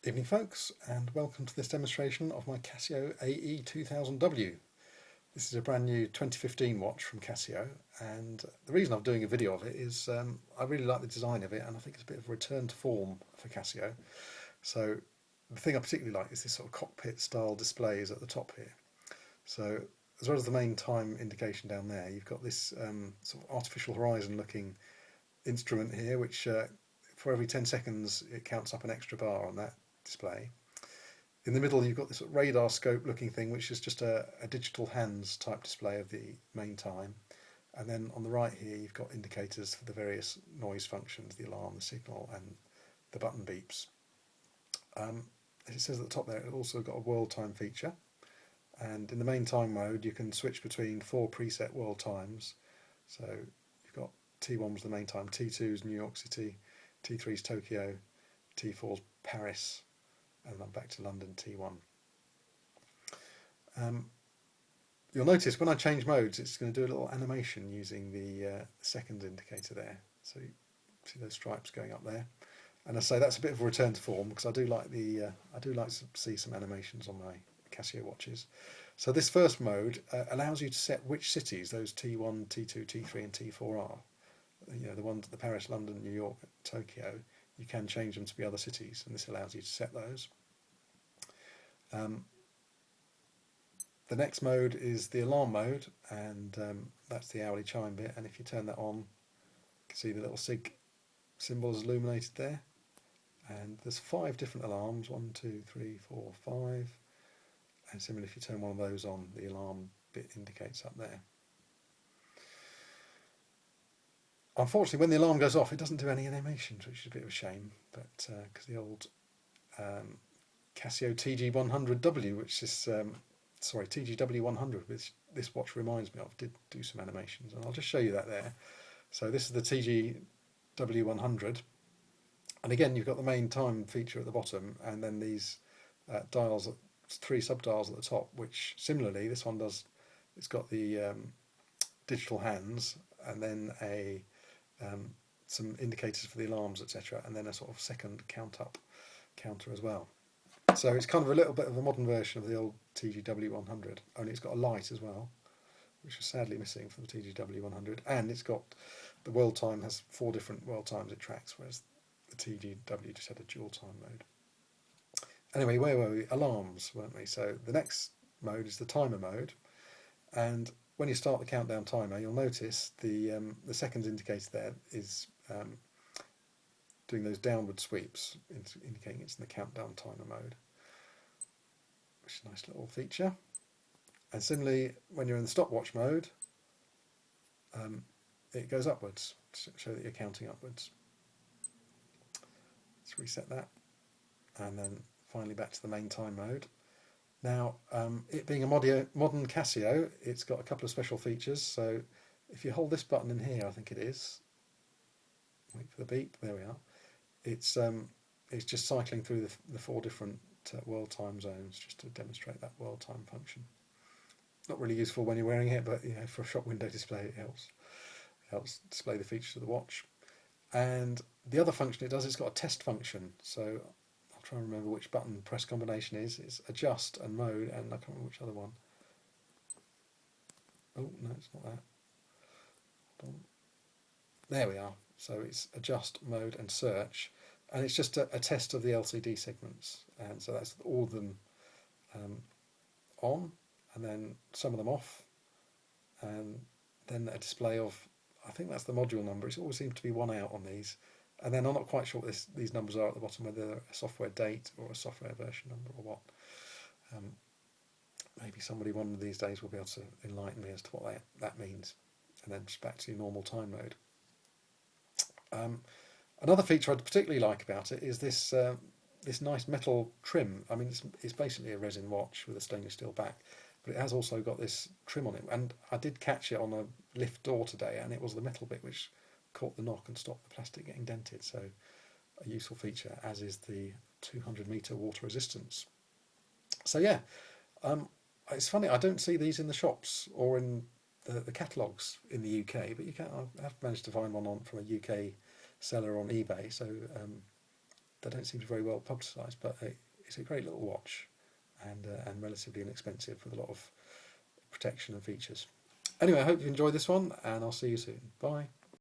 Evening folks, and welcome to this demonstration of my Casio AE2000W. This is a brand new 2015 watch from Casio, and the reason I'm doing a video of it is I really like the design of it, and I think it's a bit of a return to form for Casio. So the thing I particularly like is this sort of cockpit style displays at the top here. So as well as the main time indication down there, you've got this sort of artificial horizon looking instrument here, which for every 10 seconds it counts up an extra bar on that display. In the middle you've got this radar scope looking thing, which is just a digital hands type display of the main time, and then on the right here you've got indicators for the various noise functions, the alarm, the signal, and the button beeps. As it says at the top there, it's also got a world time feature, and in the main time mode you can switch between 4 preset world times. So you've got T1 was the main time, T2's New York City, T3's Tokyo, T4's Paris, and then back to London T1. You'll notice when I change modes, it's going to do a little animation using the seconds indicator there. So you see those stripes going up there, and I say that's a bit of a return to form because I do like to see some animations on my Casio watches. So this first mode allows you to set which cities those T1, T2, T3, and T4 are. You know, the ones, the Paris, London, New York, Tokyo. You can change them to be other cities, and this allows you to set those. The next mode is the alarm mode, and that's the hourly chime bit, and if you turn that on, you can see the little SIG symbol is illuminated there, and there's 5 different alarms, 1, 2, 3, 4, 5, and similarly if you turn one of those on, the alarm bit indicates up there. Unfortunately, when the alarm goes off, it doesn't do any animations, which is a bit of a shame. But because the old Casio TG100W, which is TGW100, which this watch reminds me of, did do some animations, and I'll just show you that there. So this is the TGW100, and again you've got the main time feature at the bottom, and then these dials, 3 sub dials at the top, which similarly this one does. It's got the digital hands, and then some indicators for the alarms, etc., and then a sort of second counter as well. So it's kind of a little bit of a modern version of the old TGW100, only it's got a light as well, which was sadly missing from the TGW100, and it's got the world time, has 4 different world times it tracks, whereas the TGW just had a dual time mode. Anyway, where were we? Alarms, weren't we? So the next mode is the timer mode, and when you start the countdown timer, you'll notice the seconds indicator there is doing those downward sweeps, indicating it's in the countdown timer mode, which is a nice little feature. And similarly, when you're in the stopwatch mode, it goes upwards to show that you're counting upwards. Let's reset that, and then finally back to the main time mode. Now, it being a modern Casio, it's got a couple of special features. So if you hold this button in here, I think it is, wait for the beep, there we are, it's just cycling through the 4 different world time zones just to demonstrate that world time function. Not really useful when you're wearing it, but you know, for a shop window display it helps display the features of the watch. And the other function it does, it's got a test function. So try and remember which button press combination is. It's adjust and mode, and I can't remember which other one. Oh no, it's not that. Hold on. There we are. So it's adjust, mode, and search, and it's just a test of the LCD segments, and so that's all of them on, and then some of them off, and then a display of, I think that's the module number. It always seems to be 1 out on these. And then I'm not quite sure what these numbers are at the bottom, whether they're a software date or a software version number or what. Maybe somebody one of these days will be able to enlighten me as to what that means. And then just back to your normal time mode. Another feature I'd particularly like about it is this nice metal trim. I mean, it's basically a resin watch with a stainless steel back, but it has also got this trim on it. And I did catch it on a lift door today, and it was the metal bit which caught the knock and stopped the plastic getting dented, so a useful feature, as is the 200-metre water resistance. So yeah, it's funny, I don't see these in the shops or in the catalogues in the UK, but I have managed to find one from a UK seller on eBay, so they don't seem to be very well publicised, but it's a great little watch, and relatively inexpensive with a lot of protection and features. Anyway, I hope you enjoyed this one, and I'll see you soon. Bye.